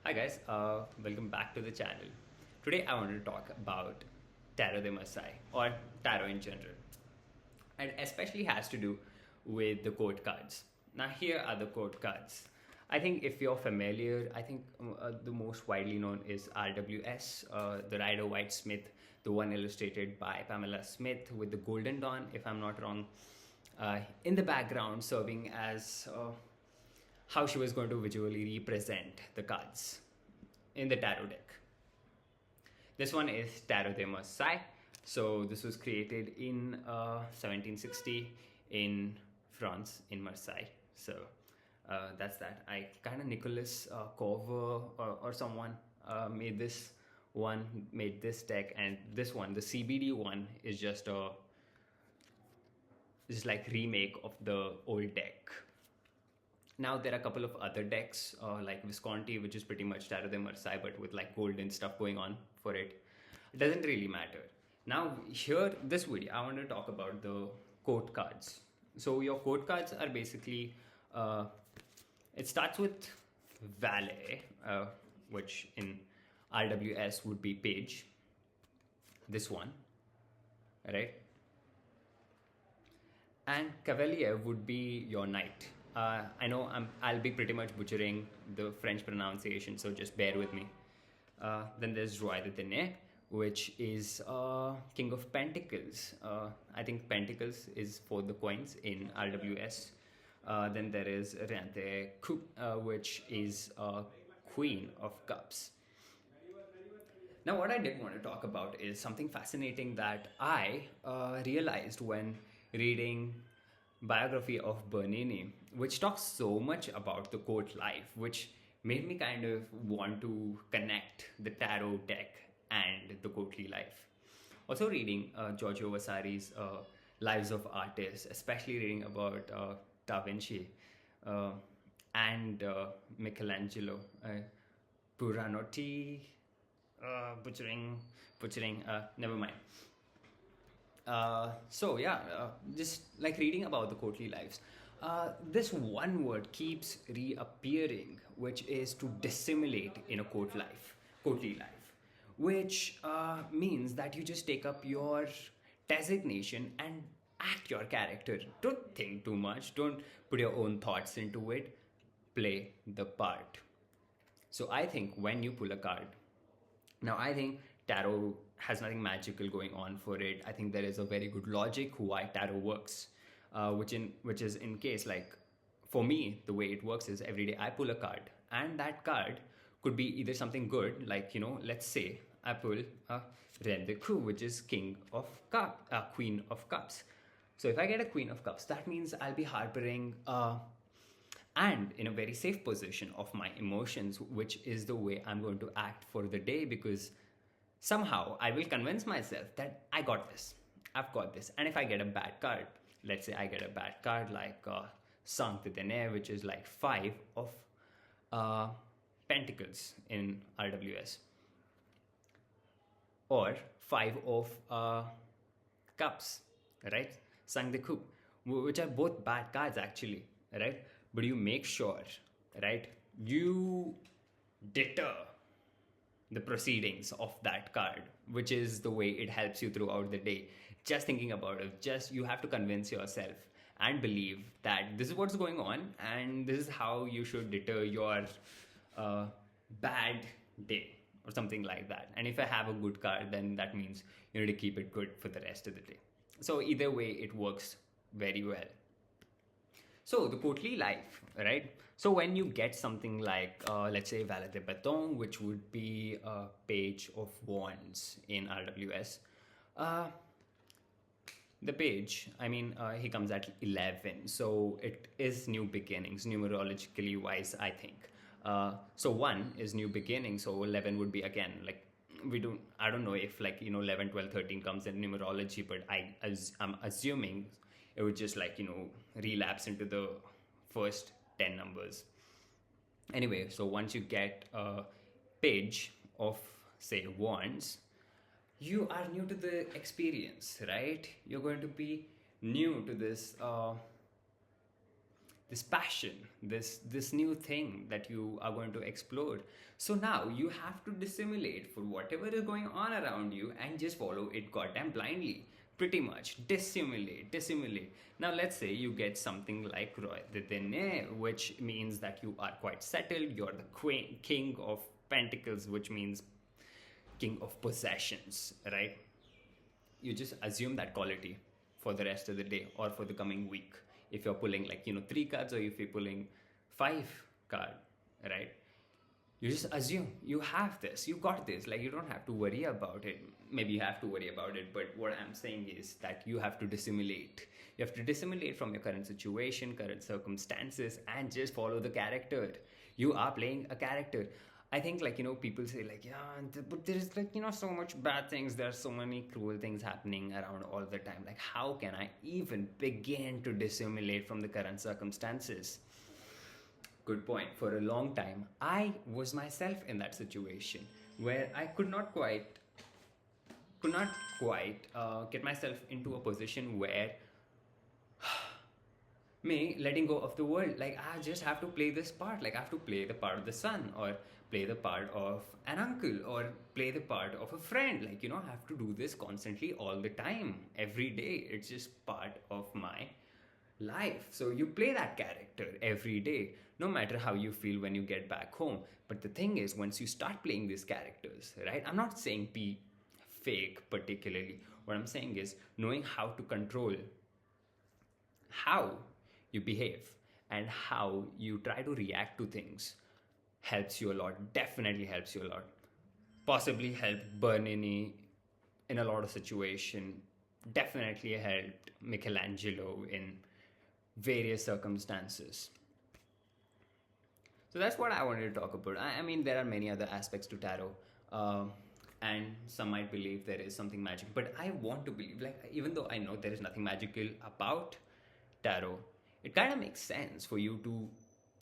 Hi guys, welcome back to the channel. Today I want to talk about Tarot de Masai or Tarot in general, and especially has to do with the court cards. Now here are the court cards. I think if you're familiar, I think the most widely known is RWS, the Rider Waite Smith, the one illustrated by Pamela Smith with the Golden Dawn, if I'm not wrong, in the background serving as how she was going to visually represent the cards in the tarot deck. This one is Tarot de Marseille. So this was created in 1760 in France, in Marseille. So that's that. I kind of Nicholas Corver or someone made this deck, and this one, the CBD one, is just like remake of the old deck. Now there are a couple of other decks like Visconti, which is pretty much Tarot de Marseille but with like golden stuff going on for it. It doesn't really matter. Now here, this video, I want to talk about the court cards. So your court cards are basically, it starts with Valet, which in RWS would be page, this one, right? And Cavalier would be your knight. I know I'll be pretty much butchering the French pronunciation, so just bear with me. Then there's Roi de Denier, which is King of Pentacles. I think Pentacles is for the coins in RWS. Then there is Rien de Coupe, which is Queen of Cups. Now, what I did want to talk about is something fascinating that I realized when reading biography of Bernini, which talks so much about the court life, which made me kind of want to connect the tarot deck and the courtly life. Also reading Giorgio Vasari's Lives of Artists, especially reading about Da Vinci and Michelangelo, Buranotti, butchering, never mind. Just like reading about the courtly lives, this one word keeps reappearing, which is to dissimulate in a courtly life, which means that you just take up your designation and act your character. Don't think too much, don't put your own thoughts into it, play the part. So I think when you pull a card, now I think tarot has nothing magical going on for it. I think there is a very good logic why tarot works, which is in case, like, for me the way it works is every day I pull a card, and that card could be either something good, like, let's say I pull a Reine de Coupe, which is Queen of Cups. So if I get a Queen of Cups, that means I'll be harboring and in a very safe position of my emotions, which is the way I'm going to act for the day, because somehow I will convince myself that I've got this. And if I get a bad card, let's say I get a bad card like Cinq de Denier, which is like 5 of Pentacles in RWS, or 5 of Cups, right? Cinq de Coupe, which are both bad cards actually, right? But you make sure, right, you deter the proceedings of that card, which is the way it helps you throughout the day. Just thinking about it, just you have to convince yourself and believe that this is what's going on, and this is how you should deter your bad day or something like that. And if I have a good card, then that means you need to keep it good for the rest of the day. So either way, it works very well. So the courtly life, right? So when you get something like, let's say, Valet de Bâton, which would be a Page of Wands in RWS, the page, I mean, he comes at 11, so it is new beginnings, numerologically wise, I think. So 1 is new beginning, so 11 would be, again, like, I don't know if, like, 11, 12, 13 comes in numerology, but I'm assuming it would just, like, relapse into the first 10 numbers. Anyway, so once you get a page of, say, wands, you are new to the experience, right? You're going to be new to this this passion, this new thing that you are going to explore. So now you have to dissimulate for whatever is going on around you and just follow it goddamn blindly. Pretty much dissimulate. Now let's say you get something like Roy de Dene, which means that you are quite settled. You're the queen, king of pentacles, which means king of possessions, right? You just assume that quality for the rest of the day or for the coming week. If you're pulling like 3 cards, or if you're pulling 5 card, right? You just assume you have this, you got this, like you don't have to worry about it. Maybe you have to worry about it, but what I'm saying is that you have to dissimulate. You have to dissimulate from your current situation, current circumstances, and just follow the character. You are playing a character. I think people say like, yeah, but there is so much bad things, there are so many cruel things happening around all the time. Like, how can I even begin to dissimulate from the current circumstances? Good point. For a long time, I was myself in that situation where I could not quite get myself into a position where me letting go of the world. Like, I just have to play this part. Like, I have to play the part of the son, or play the part of an uncle, or play the part of a friend. Like, I have to do this constantly all the time, every day. It's just part of my life. So you play that character every day, no matter how you feel when you get back home. But the thing is, once you start playing these characters, right? I'm not saying be fake particularly. What I'm saying is knowing how to control how you behave and how you try to react to things helps you a lot. Definitely helps you a lot. Possibly helped Bernini in a lot of situation. Definitely helped Michelangelo in various circumstances. So that's what I wanted to talk about. I mean, there are many other aspects to tarot, and some might believe there is something magic, but I want to believe, like, even though I know there is nothing magical about tarot, it kind of makes sense for you to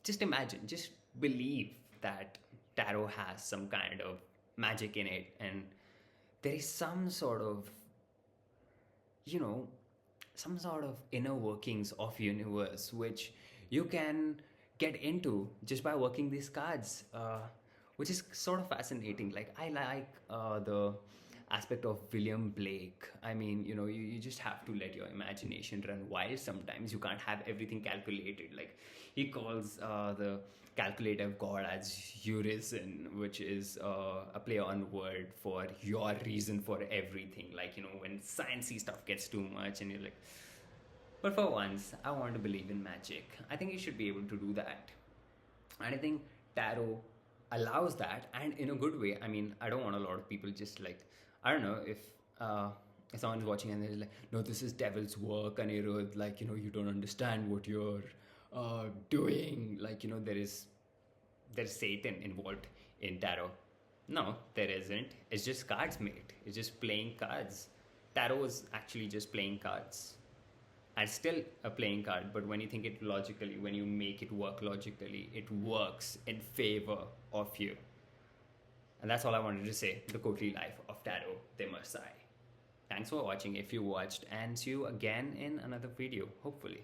just imagine, just believe that tarot has some kind of magic in it, and there is some sort of, some sort of inner workings of universe which you can get into just by working these cards, which is sort of fascinating. Like, I like the aspect of William Blake. I mean, you just have to let your imagination run wild sometimes. You can't have everything calculated. Like, he calls the calculator god as Eurison, which is a play on word for your reason for everything. Like, when sciencey stuff gets too much and you're like, but for once, I want to believe in magic. I think you should be able to do that. And I think tarot allows that, and in a good way. I mean, I don't want a lot of people just like, I don't know, if someone's watching and they're like, no, this is devil's work, and like, you don't understand what you're doing. Like, there's Satan involved in tarot. No, there isn't. It's just cards made. It's just playing cards. Tarot is actually just playing cards. And still a playing card, but when you think it logically, when you make it work logically, it works in favor of you. And that's all I wanted to say. The courtly life of Tarot de Marseille. Thanks for watching if you watched, and see you again in another video, hopefully.